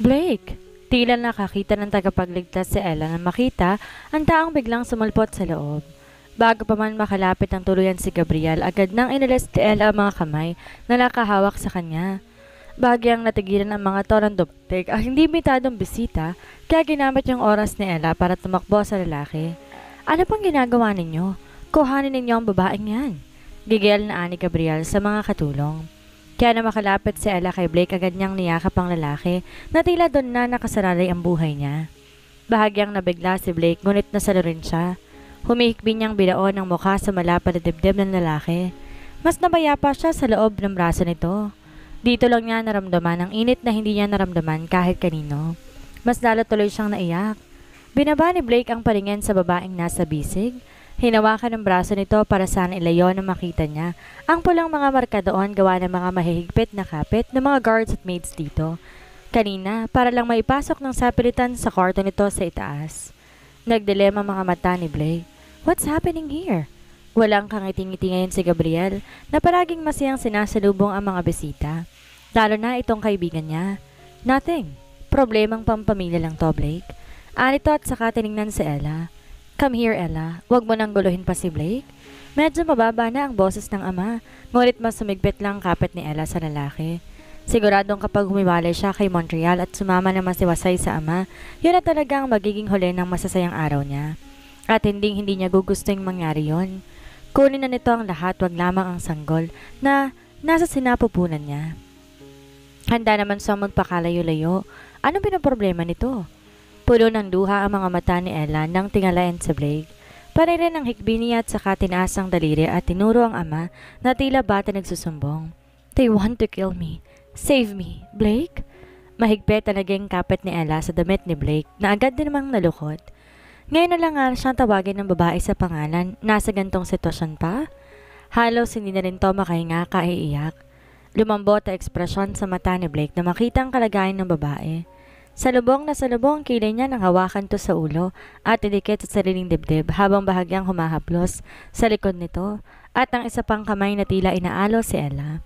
Blake! Tila nakakita ng tagapagligtas si Ella na makita ang taong biglang sumulpot sa loob. Bago pa man makalapit ang tuluyan si Gabriel, agad nang inalis ni Ella ang mga kamay na nakahawak sa kanya. Bagyang natigilan ang mga torang duptek ang hindi imbitadong bisita, kaya ginamit yung oras ni Ella para tumakbo sa lalaki. Ano pang ginagawa ninyo? Kuhanin ninyo ang babaeng yan. Gigil na ani Gabriel sa mga katulong. Kaya na makalapit si Ella kay Blake, agad niyang niyakap ang lalaki na tila doon na nakasalalay ang buhay niya. Bahagyang nabigla si Blake, ngunit nasalo rin siya. Humihikbi niyang binaon ang mukha sa malapad na dibdib ng lalaki. Mas nabaya pa siya sa loob ng braso nito. Dito lang niya naramdaman ang init na hindi niya naramdaman kahit kanino. Mas lalo tuloy siyang naiyak. Binaba ni Blake ang paningin sa babaeng nasa bisig. Hinawakan ng braso nito para sana ilayo na makita niya ang pulang mga marka doon gawa ng mga mahihigpit na kapit ng mga guards at maids dito. Kanina, para lang maipasok ng sapilitan sa kwarto nito sa itaas. Nagdilema mga mata ni Blake. What's happening here? Walang kangiti-ngiti ngayon si Gabriel na paraging masayang sinasalubong ang mga bisita. Lalo na itong kaibigan niya. Nothing. Problemang pampamilya lang to, Blake. Anito at saka tiningnan si Ella. Come here, Ella. Huwag mo nang guluhin pa si Blake. Medyo mababa na ang boses ng ama, ngunit mas sumigpit lang kapit ni Ella sa lalaki. Siguradong kapag humiwalay siya kay Montreal at sumama na masiwasay sa ama, yun na talaga ang magiging huli ng masasayang araw niya. At hindi niya gugustong mangyari yon. Kunin na nito ang lahat, wag lamang ang sanggol na nasa sinapupunan niya. Handa naman siyang magpakalayo-layo. Anong pinaproblema nito? Pulo ng luha ang mga mata ni Ella nang tingalain sa Blake. Panay rin ang hikbi niya at saka tinaas ang daliri at tinuro ang ama na tila bata nagsusumbong. They want to kill me. Save me, Blake? Mahigpit ang naging kapit ni Ella sa damit ni Blake na agad din namang nalukot. Ngayon na lang nga siyang tawagin ng babae sa pangalan, nasa gantong sitwasyon pa? Halos hindi na rin to makahinga kaiiyak. Lumambot ang ekspresyon sa mata ni Blake na makita ang kalagayan ng babae. Salubong na salubong ang kilay niya nang hawakan to sa ulo at idikit sa sariling dibdib habang bahagyang humahaplos sa likod nito at ang isa pang kamay na tila inaalo si Ella.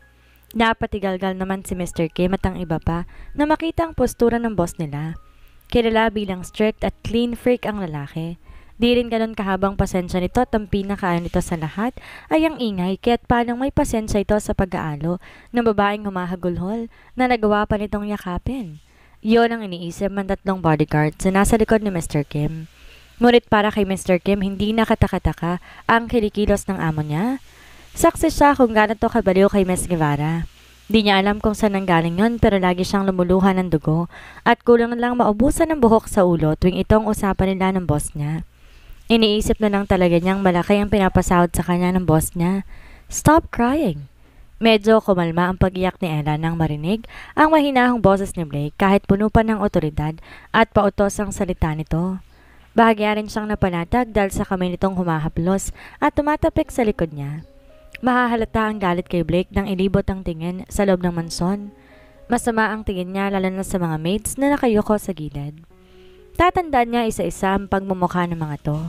Napatigalgal naman si Mr. Kim at ang iba pa na makita ang postura ng boss nila. Kilala bilang strict at clean freak ang lalaki. Di rin ganun kahabang pasensya nito at ang pinakaayon nito sa lahat ay ang ingay, kaya't paanong may pasensya ito sa pag-aalo ng babaeng humahagulhol na nagawa pa nitong yakapin. Yon ang iniisip ng tatlong bodyguards na nasa likod ni Mr. Kim. Ngunit para kay Mr. Kim, hindi nakataka-taka ang kilikilos ng amo niya. Saksi siya kung gaano to kabaliw kay Miss Guevara. Di niya alam kung saan nanggaling yon, pero lagi siyang lumuluhan ng dugo at kulang na lang maubusan ng buhok sa ulo tuwing itong usapan nila ng boss niya. Iniisip na lang talaga niyang malaki ang pinapasahod sa kanya ng boss niya. Stop crying! Medyo kumalma ang pag-iyak ni Ella nang marinig ang mahinahong boses ni Blake kahit puno pa ng otoridad at pautos ang salita nito. Bahagya rin siyang napanatag dahil sa kamay nitong humahaplos at tumatapik sa likod niya. Mahahalata ang galit kay Blake nang ilibot ang tingin sa loob ng manson. Masama ang tingin niya lalo na sa mga maids na nakayuko sa gilid. Tatandaan niya isa-isa ang pagmumukha ng mga to.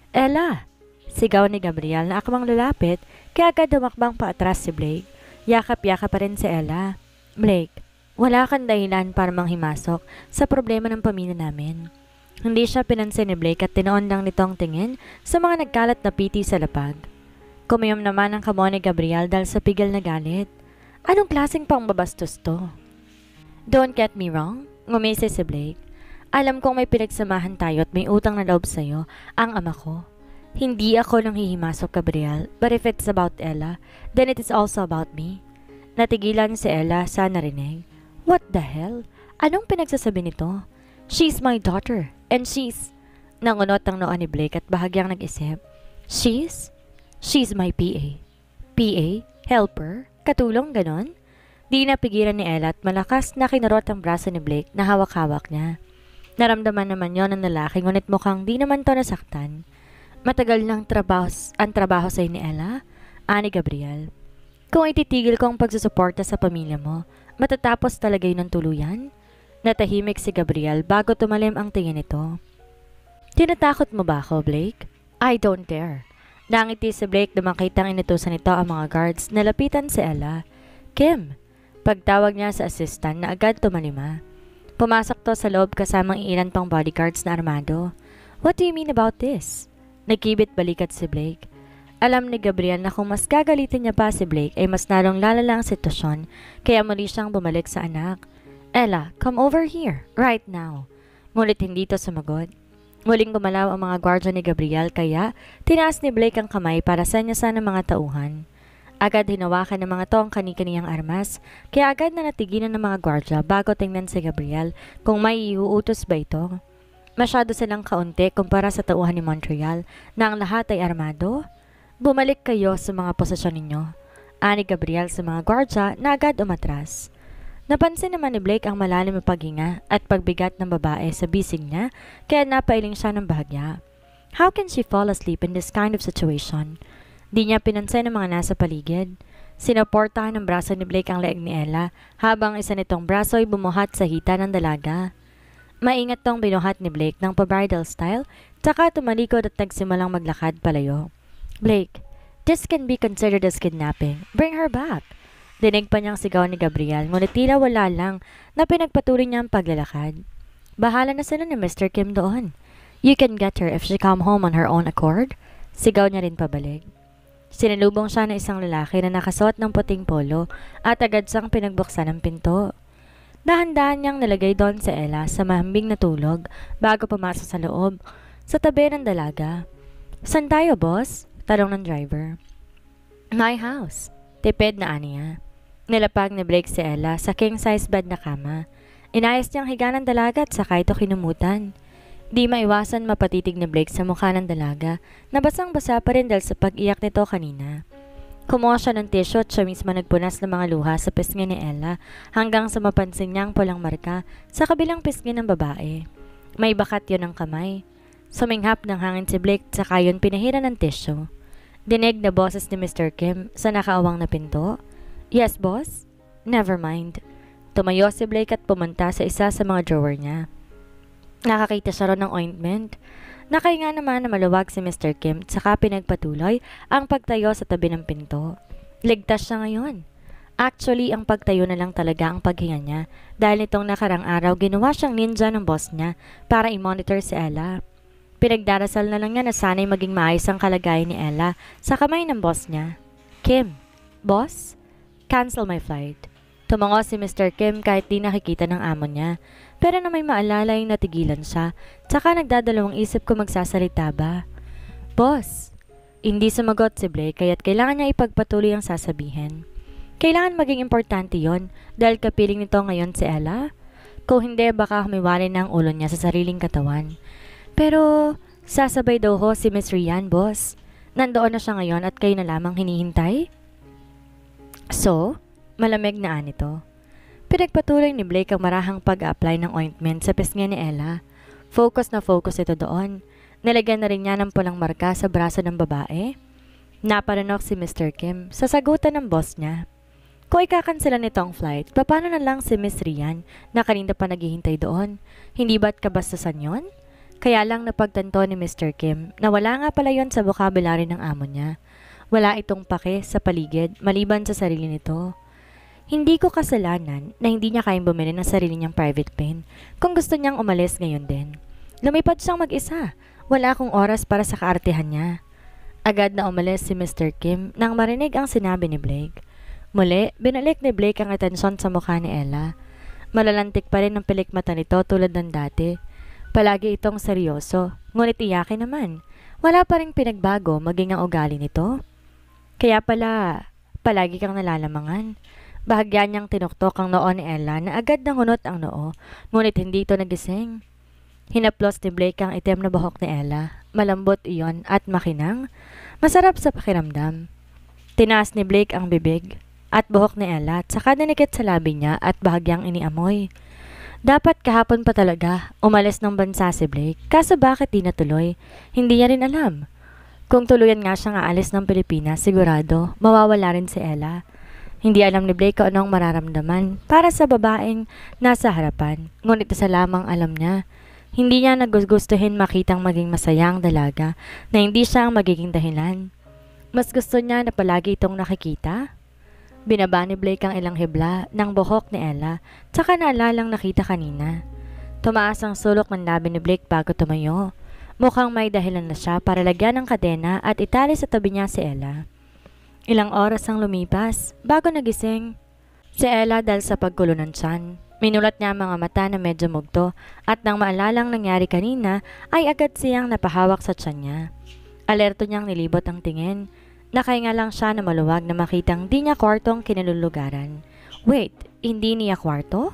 Ella! Sigaw ni Gabriel na akmang lalapit kaya agad dumakbang paatras si Blake. Yakap-yakap pa rin si Ella. Blake, wala kang dahilan para manghimasok sa problema ng pamilya namin. Hindi siya pinansin ni Blake at tinoon lang nitong tingin sa mga nagkalat na piti sa lapag. Kumiyom naman ang kamo ni Gabriel dahil sa pigil na galit. Anong klaseng pangbabastos to? Don't get me wrong, ngumisi si Blake. Alam kong may pinagsamahan tayo at may utang na loob sa'yo ang ama ko. Hindi ako nang hihimasok, Gabriel, but if it's about Ella, then it is also about me. Natigilan si Ella sa narinig. What the hell? Anong pinagsasabi nito? She's my daughter, and she's... Nangunot ang noo ni Blake at bahagyang nag-isip. She's? She's my PA. PA? Helper? Katulong ganon? Di napigilan ni Ella at malakas na kinarot ang braso ni Blake na hawak-hawak niya. Naramdaman naman yon ng lalaki, ngunit mukhang di naman to nasaktan. Matagal ng ang trabaho sa ni Ella? Ani Gabriel. Kung ititigil ko ang pagsusuporta sa pamilya mo, matatapos talaga yun ng tuluyan? Natahimik si Gabriel bago tumalim ang tingin nito. Tinatakot mo ba ako, Blake? I don't dare. Nangiti si Blake na makitang inutusan nito ang mga guards na lapitan si Ella. Kim, pagtawag niya sa assistant na agad tumalima. Pumasok to sa loob kasamang ilan pang bodyguards na armado. What do you mean about this? Nagkibit balikat si Blake. Alam ni Gabriel na kung mas gagalitin niya pa si Blake ay mas lalong lalala ang sitwasyon, kaya muli siyang bumalik sa anak. Ella, come over here, right now. Ngunit hindi to sumagot. Muling gumalaw ang mga gwardya ni Gabriel kaya tinaas ni Blake ang kamay para sanyasan ng mga tauhan. Agad hinawakan ng mga to ang kani-kaniyang armas, kaya agad na natigilan ng mga gwardya bago tingnan si Gabriel kung may iuutos ba ito. Masyado silang kaunti kumpara sa tauhan ni Montreal na ang lahat ay armado. Bumalik kayo sa mga posisyon ninyo, ani Gabriel sa mga gwardya na agad umatras. Napansin naman ni Blake ang malalim na paghinga at pagbigat ng babae sa bisig niya kaya napailing siya ng bahagya. How can she fall asleep in this kind of situation? Di niya pinansin ang mga nasa paligid. Sinuportahan ng braso ni Blake ang leeg ni Ella habang isa nitong braso ay bumuhat sa hita ng dalaga. Maingat tong binuhat ni Blake ng pa-bridal style tsaka tumalikod at nagsimulang maglakad palayo. Blake, this can be considered as kidnapping. Bring her back. Dinig pa niyang sigaw ni Gabriel, ngunit tila wala lang na pinagpatuloy niya ang paglalakad. Bahala na sila ni Mr. Kim doon. You can get her if she come home on her own accord. Sigaw niya rin pabalik. Sinalubong siya ng isang lalaki na nakasuot ng puting polo at agad siyang pinagbuksan ng pinto. Dahan-dahan niyang nalagay doon si Ella sa mahambing na tulog bago pumasok sa loob, sa tabi ng dalaga. San tayo, boss? Tanong ng driver. My house. Tipid na aniya. Nilapag ni Blake si Ella sa king-size bed na kama. Inayos niyang higa ng dalaga at saka ito kinumutan. Di maiwasan mapatitig ni Blake sa mukha ng dalaga na basang-basa pa rin dahil sa pag-iyak nito kanina. Kumuha siya ng tissue at siya mismo nagpunas ng mga luha sa pisngi ni Ella hanggang sa mapansin niya ang pulang marka sa kabilang pisngi ng babae. May bakat yun ng kamay. Suminghap ng hangin si Blake at saka yun pinahira ng tissue. Dinig na boses ni Mr. Kim sa nakaawang na pinto. Yes, boss? Never mind. Tumayo si Blake at pumunta sa isa sa mga drawer niya. Nakakita siya ron ng ointment. Nakahinga naman na maluwag si Mr. Kim at saka pinagpatuloy ang pagtayo sa tabi ng pinto. Ligtas siya ngayon. Actually, ang pagtayo na lang talaga ang paghinga niya dahil nitong nakarang araw ginawa siyang ninja ng boss niya para i-monitor si Ella. Pinagdarasal na lang niya na sana'y maging maayos ang kalagayan ni Ella sa kamay ng boss niya. Kim, boss? Cancel my flight. Tumango si Mr. Kim kahit di nakikita ng amo niya, pero na may maalala yung natigilan siya, tsaka nagdadalawang isip kung magsasalita ba. Boss, hindi sumagot si Blake kaya't kailangan niya ipagpatuloy ang sasabihin. Kailangan maging importante yon dahil kapiling nito ngayon si Ella. Kung hindi, baka humiwalay na ang ulo niya sa sariling katawan. Pero, sasabay daw ho si Miss Rian, boss. Nandoon na siya ngayon at kayo na lamang hinihintay? So, malamig na anito. Pinagpatuloy ni Blake ang marahang pag-apply ng ointment sa pisngi ni Ella. Focus na focus ito doon. Nilagyan na rin niya ng pulang marka sa braso ng babae. Naparanok si Mr. Kim sa sagutan ng boss niya. Kung ikakansela nito ang flight, paano na lang si Miss Rian na kanina pa naghihintay doon? Hindi ba't kabastasan yon? Kaya lang napagtanto ni Mr. Kim na wala nga pala yon sa vocabulary ng amo niya. Wala itong pake sa paligid maliban sa sarili nito. Hindi ko kasalanan na hindi niya kayang bumili ng sarili niyang private plane kung gusto niyang umalis ngayon din. Lumipad siyang mag-isa. Wala akong oras para sa kaartehan niya. Agad na umalis si Mr. Kim nang marinig ang sinabi ni Blake. Muli, binalik ni Blake ang atensyon sa mukha ni Ella. Malalantik pa rin ang pilik mata nito tulad ng dati. Palagi itong seryoso, ngunit iyakin naman. Wala pa rin pinagbago maging ang ugali nito. Kaya pala, palagi kang nalalamangan. Bahagya niyang tinuktok ang noo ni Ella na agad nangunot ang noo, ngunit hindi ito nagising. Hinaplos ni Blake ang itim na buhok ni Ella. Malambot iyon at makinang. Masarap sa pakiramdam. Tinaas ni Blake ang bibig at buhok ni Ella at saka dinikit sa labi niya at bahagyang iniamoy. Dapat kahapon pa talaga umalis ng bansa si Blake, kaso bakit di natuloy? Hindi niya rin alam. Kung tuluyan nga siyang aalis ng Pilipinas, sigurado mawawala rin si Ella. Hindi alam ni Blake kung anong mararamdaman para sa babaeng nasa harapan, ngunit isa lamang alam niya. Hindi niya nagugustuhin makitang maging masayang dalaga na hindi siya ang magiging dahilan. Mas gusto niya na palagi itong nakikita. Binaba ni Blake ang ilang hibla ng buhok ni Ella, tsaka naalalang nakita kanina. Tumaas ang sulok ng labi ni Blake bago tumayo. Mukhang may dahilan na siya para lagyan ng kadena at itali sa tabi niya si Ella. Ilang oras ang lumipas bago nagising si Ella dahil sa paggulo ng tiyan. Minulat niya ang mga mata na medyo mugto at nang maalalang nangyari kanina ay agad siyang napahawak sa tiyan niya. Alerto niyang nilibot ang tingin. Nakahinga lang siya na maluwag na makitang di niya kwartong kinalulugaran. Wait, hindi niya kwarto?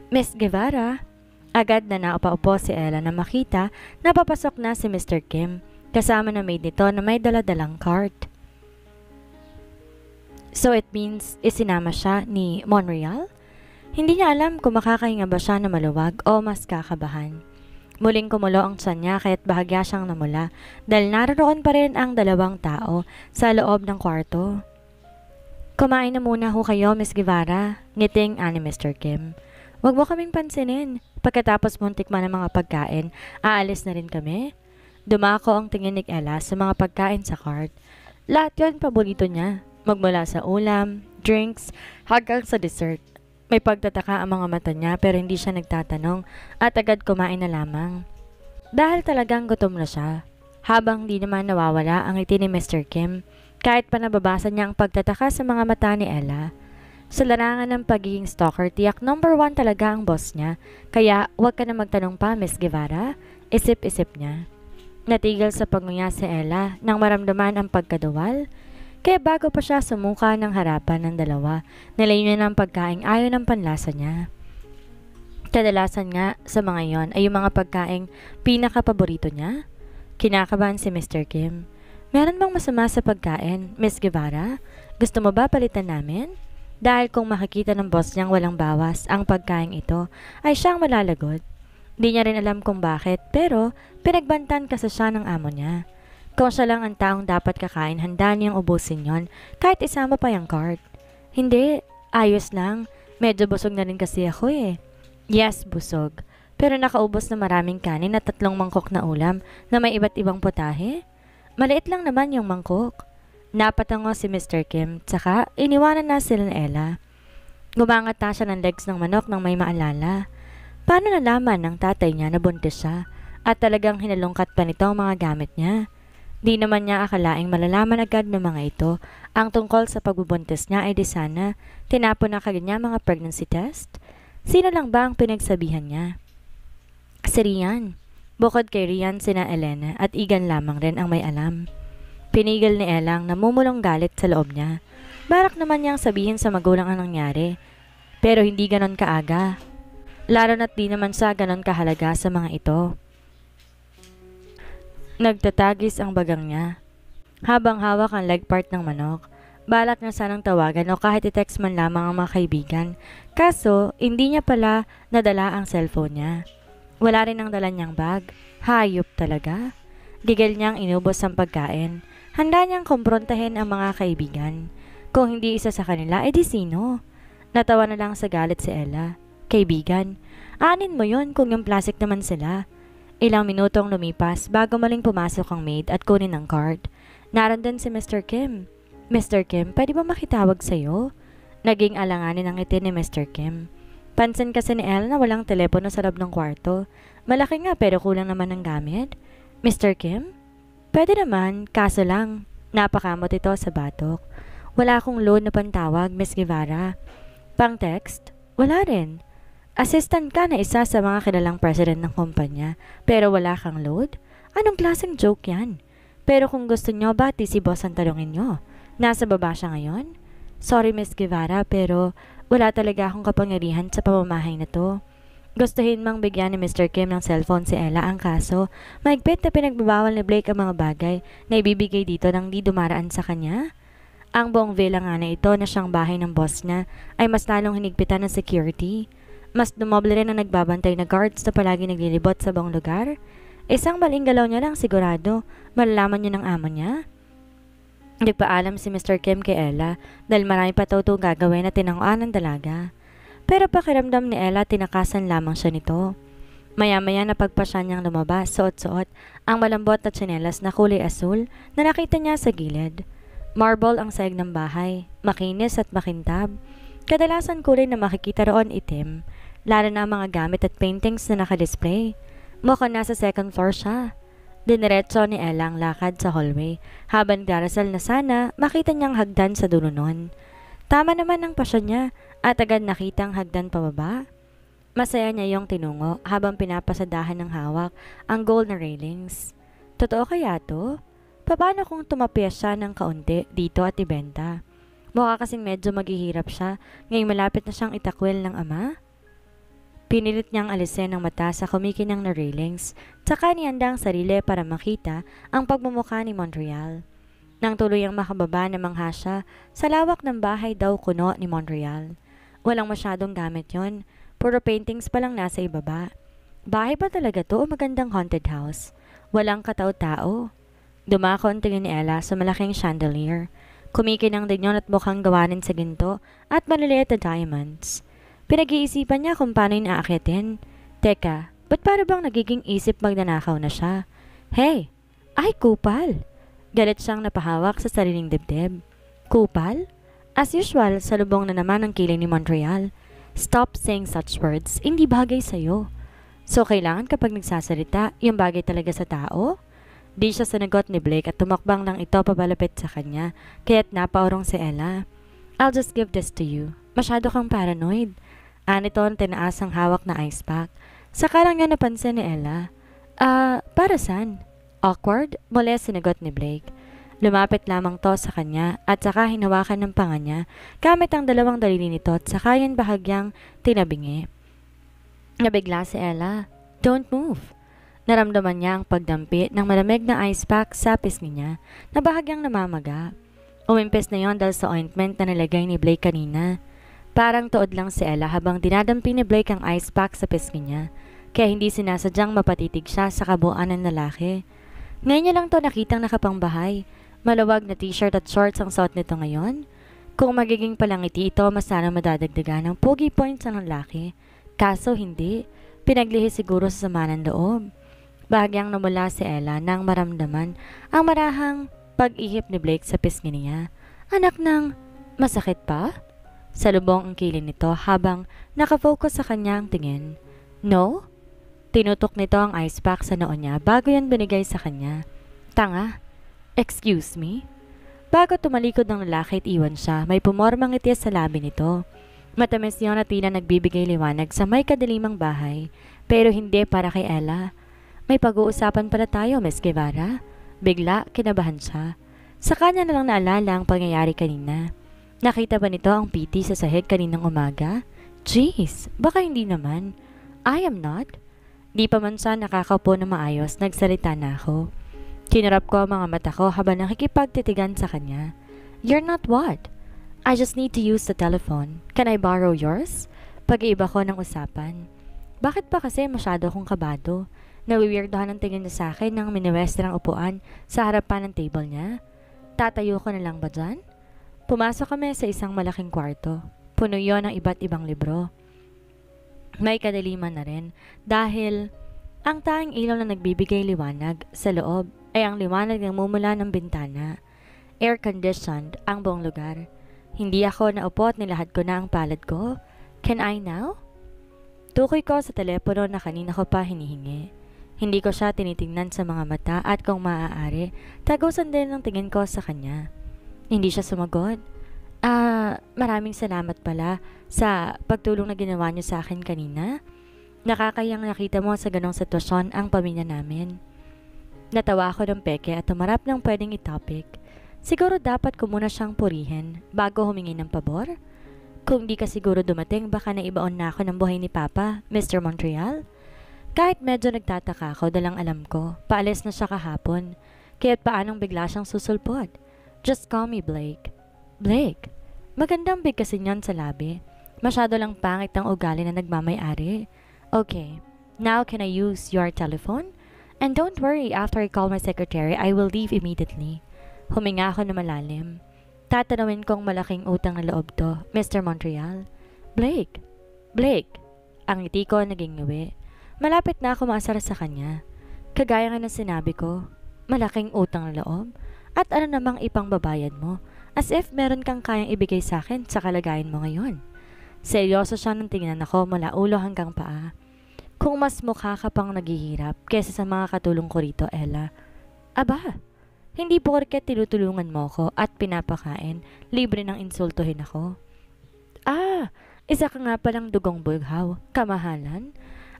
Miss Guevara? Agad na napaupo si Ella na makita na papasok na si Mr. Kim kasama na maid nito na may daladalang cart. So it means isinama siya ni Monreal? Hindi niya alam kung makakahinga ba siya na maluwag o mas kakabahan. Muling kumulo ang tiyan niya kaya't bahagya siyang namula dahil naroon pa rin ang dalawang tao sa loob ng kwarto. Kumain na muna ho kayo, Miss Guevara, ngiting ani Mr. Kim. Huwag mo kaming pansinin. Pagkatapos mong tikman ng mga pagkain, aalis na rin kami. Dumako ang tingin ni Ella sa mga pagkain sa cart. Lahat yun paborito niya. Magmula sa ulam, drinks, hanggang sa dessert. May pagtataka ang mga mata niya pero hindi siya nagtatanong at agad kumain na lamang. Dahil talagang gutom na siya. Habang di naman nawawala ang ngiti ni Mr. Kim, kahit pa nababasa niya ang pagtataka sa mga mata ni Ella. Sa larangan ng pagiging stalker, tiyak number 1 talaga ang boss niya. Kaya huwag ka na magtanong pa, Miss Guevara. Isip-isip niya. Natigil sa pagnguya si Ella nang maramdaman ang pagkaduwal. Kaya bago pa siya sumuka ng harapan ng dalawa, nilayo niya ng pagkaing ayaw ng panlasa niya. Kadalasan nga sa mga yon ay yung mga pagkaing pinakapaborito niya. Kinakabahan si Mr. Kim. Meron bang masama sa pagkain, Miss Guevara? Gusto mo ba palitan namin? Dahil kung makikita ng boss niyang walang bawas ang pagkain ito, ay siyang malalagot. Di niya rin alam kung bakit, pero pinagbantan kasi siya ng amo niya. Kung siya lang ang taong dapat kakain, handa niyang ubusin yon kahit isama pa yung cart. Hindi, ayos lang. Medyo busog na rin kasi ako eh. Yes, busog. Pero nakaubos na maraming kanin at 3 mangkok na ulam na may iba't ibang putahe. Maliit lang naman yung mangkok. Napatango si Mr. Kim, tsaka iniwanan na sila ni Ella. Gumangat na siya ng legs ng manok nang may maalala. Paano nalaman ng tatay niya na buntis siya at talagang hinalungkat pa nito ang mga gamit niya? Di naman niya akalaing malalaman agad ng mga ito ang tungkol sa pagbubuntis niya ay di sana tinapon na kagad niya mga pregnancy test. Sino lang ba ang pinagsabihan niya? Si Rian. Bukod kay Rian, sina Elena at Igan lamang rin ang may alam. Pinigil ni Ella ang namumulong galit sa loob niya. Barak naman niyang sabihin sa magulang ang nangyari. Pero hindi ganon kaaga. Lalo na't di naman siya ganon kahalaga sa mga ito. Nagtatagis ang bagang niya. Habang hawak ang leg part ng manok, balak niya sanang tawagan o kahit i-text man lamang ang mga kaibigan. Kaso, hindi niya pala nadala ang cellphone niya. Wala rin ang dala niyang bag. Hayop talaga. Gigil niyang inubos ang pagkain. Handa niyang kumprontahin ang mga kaibigan. Kung hindi isa sa kanila, edi sino? Natawa na lang sa galit si Ella. Kaibigan, anin mo yon kung yung plastic naman sila. Ilang minutong lumipas bago maling pumasok ang maid at kunin ang card. Narandun si Mr. Kim. Mr. Kim, pwede ba makitawag sa'yo? Naging alanganin ang ngiti ni Mr. Kim. Pansin kasi ni Ella na walang telepono sa loob ng kwarto. Malaki nga pero kulang naman ng gamit. Mr. Kim? Pwede naman, kaso lang. Napakamot ito sa batok. Wala akong load na pantawag, Miss Guevara. Pang text? Wala rin. Assistant ka na isa sa mga kilalang president ng kumpanya, pero wala kang load? Anong klaseng joke yan? Pero kung gusto nyo, bati si boss ang talungin nyo. Nasa baba siya ngayon? Sorry Miss Guevara, pero wala talaga akong kapangyarihan sa pamamahay na to. Gustuhin mang bigyan ni Mr. Kim ng cellphone si Ella, ang kaso, mahigpit na pinagbabawal ni Blake ang mga bagay na ibibigay dito nang di dumaraan sa kanya. Ang buong villa nga na ito na siyang bahay ng boss niya ay mas lalong hinigpitan ng security. Mas dumoble rin ang nagbabantay na guards na palagi naglilibot sa buong lugar. Isang maling galaw niya lang sigurado, malalaman niya ng amo niya. Nagpaalam si Mr. Kim kay Ella dahil marami pa itong gagawin na tinanguan ng dalaga. Pero pakiramdam ni Ella tinakasan lamang siya nito. Maya-maya napagpasya niyang lumabas, suot-suot ang malambot na tsinelas na kulay asul na nakita niya sa gilid. Marble ang sahig ng bahay, makinis at makintab. Kadalasan kulay na makikita roon itim, lalo na ang mga gamit at paintings na nakadisplay. Mukhang nasa second floor siya. Diniretso ni Ella ang lakad sa hallway habang darasal na sana makita niyang hagdan sa dulo nun. Tama naman ang pasyon niya at agad nakita ang hagdan pababa. Masaya niya yung tinungo habang pinapasadahan ng hawak ang gold na railings. Totoo kaya to? Paano kung tumapiyas siya ng kaunti dito at ibenta? Mukha kasing medyo maghihirap siya ngayong malapit na siyang itakwil ng ama. Pinilit niyang alisin ang mata sa kumikinang na railings, tsaka nihanda ang sarili para makita ang pagmumukha ni Montreal. Nang tuluyang makababa na mangha siya, sa lawak ng bahay daw kuno ni Montreal. Walang masyadong gamit yon, puro paintings pa lang nasa ibaba. Bahay ba talaga to o magandang haunted house? Walang katao-tao. Dumako ang tingin ni Ella sa malaking chandelier. Kumikinang din yun at mukhang gawanin sa ginto at maliliit na diamonds. Pinag-iisipan niya kung paano inaakyatin. Teka, ba't para bang nagiging isip magnanakaw na siya? Hey! Ay, kupal! Galit siyang napahawak sa sariling dibdib. Kupal? As usual, salubong na naman ang kilay ni Montreal. Stop saying such words, hindi bagay sa'yo. So, kailangan kapag nagsasalita, yung bagay talaga sa tao? Di siya sanagot ni Blake at tumakbang lang ito papalapit sa kanya, kaya't napaurong si Ella. I'll just give this to you. Masyado kang paranoid. Aniton tinaas ang hawak na ice pack. Saka lang niya napansin ni Ella. Para saan? Awkward? Muli sinagot ni Blake. Lumapit lamang to sa kanya at saka hinawakan ng panga niya gamit ang dalawang daliri nito at saka yan bahagyang tinabingi. Nabigla si Ella. Don't move. Naramdaman niya ang pagdampi ng malamig na ice pack sa pisngi niya na bahagyang namamaga. Umimpis na yon dahil sa ointment na nilagay ni Blake kanina. Parang tuod lang si Ella habang dinadampi ni Blake ang ice pack sa pisngi niya, kaya hindi sinasadyang mapatitig siya sa kabuuan ng lalaki. Ngayon niya lang to nakitang nakapangbahay. Maluwag na t-shirt at shorts ang suot nito ngayon. Kung magiging palangiti ito, mas sana madadagdagan ng pogi points ang lalaki. Kaso hindi. Pinaglihi siguro sa sama ng loob. Bahagyang namula si Ella nang maramdaman ang marahang pag-ihip ni Blake sa pisngi niya. Anak ng masakit pa? Salubong ang kilin nito habang nakafocus sa kanyang tingin. No? Tinutok nito ang ice pack sa noo niya bago yan binigay sa kanya. Tanga. Excuse me? Bago tumalikod ng lalaki at iwan siya, may pumormang ngiti sa labi nito. Matamis yun at tila nagbibigay liwanag sa may kadilimang bahay, pero hindi para kay Ella. May pag-uusapan pala tayo, Miss Guevara. Bigla, kinabahan siya. Sa kanya na lang naalala ang pangyayari kanina. Nakita ba nito ang PT sa sahig kaninang umaga? Jeez, baka hindi naman. I am not. Di pa man siya nakakaupo na maayos, nagsalita na ako. Kinurap ko ang mga mata ko habang nakikipagtitigan sa kanya. You're not what? I just need to use the telephone. Can I borrow yours? Pag-iiba ko ng usapan. Bakit pa kasi masyado akong kabado? Nawiwirdohan ang tingin niya sa akin nang miniwestrang upuan sa harapan ng table niya. Tatayo ko na lang ba dyan? Pumasok kami sa isang malaking kwarto. Puno yon ng iba't ibang libro. May kadiliman na rin dahil ang tanging ilaw na nagbibigay liwanag sa loob ay ang liwanag ng mumula ng bintana. Air-conditioned ang buong lugar. Hindi ako naupo at nilahad ko na ang palad ko. Can I now? Tukoy ko sa telepono na kanina ko pa hinihingi. Hindi ko siya tinitingnan sa mga mata at kung maaari, tagusan din ang tingin ko sa kanya. Hindi siya sumagot. Maraming salamat pala sa pagtulong na ginawa niyo sa akin kanina. Nakakayang nakita mo sa ganong sitwasyon ang pamilya namin. Natawa ako ng peke at tumarap ng pwedeng itopic. Siguro dapat ko muna siyang purihin bago humingi ng pabor. Kung di ka siguro dumating, baka naibaon na ako ng buhay ni Papa, Mr. Montreal. Kahit medyo nagtataka ako dalang alam ko, paalis na siya kahapon, kaya't paanong bigla siyang susulpot. Just call me Blake. Blake? Magandang big kasi niyan sa labi. Masyado lang pangit ang ugali na nagmamay-ari. Okay, now can I use your telephone? And don't worry, after I call my secretary, I will leave immediately. Huminga ako na malalim. Tatanawin kong malaking utang na loob to, Mr. Montreal. Blake? Blake? Ang ngiti ko naging nguwi. Malapit na ako maasar sa kanya. Kagaya nga ng sinabi ko, malaking utang na loob. At ano namang ipangbabayad mo? As if meron kang kayang ibigay sa akin sa kalagayan mo ngayon. Seryoso siya nang tingnan ako mula ulo hanggang paa. Kung mas mukha ka pang naghihirap kesa sa mga katulong ko rito, Ella. Aba, hindi porket tinutulungan mo ko at pinapakain, libre ng insultuhin ako. Ah, isa ka nga palang dugong bulghaw, kamahalan.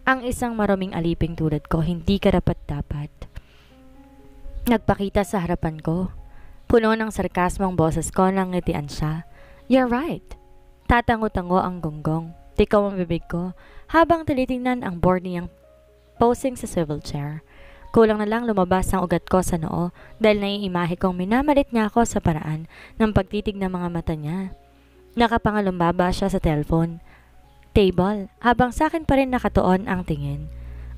Ang isang maruming aliping tulad ko hindi karapat-dapat. Nagpakita sa harapan ko. Puno ng sarkasmo ang boses ko nang ngitian siya. You're right. Tatango-tango ang gonggong. Tikaw ang bibig ko habang tinitingnan ang board niyang posing sa swivel chair. Kulang na lang lumabas ang ugat ko sa noo dahil naiimahe kong minamalit niya ako sa paraan ng pagtitig ng mga mata niya. Nakapangalumbaba siya sa telephone. Table, habang sa akin pa rin nakatuon ang tingin.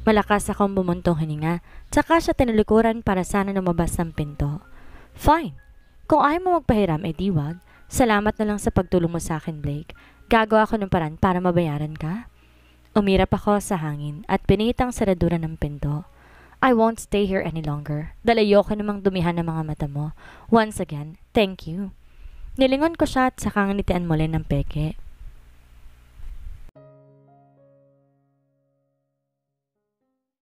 Malakas akong bumuntong hininga, tsaka siya tinulikuran para sana lumabas ng pinto. Fine. Kung ayaw mo magpahiram, wag. Salamat na lang sa pagtulong mo sa akin, Blake. Gagawa ko ng paraan para mabayaran ka. Umirap ako sa hangin at pinitang saradura ng pinto. I won't stay here any longer. Dalayo ko namang dumihan ng mga mata mo. Once again, thank you. Nilingon ko siya at saka nitian muli ng peke.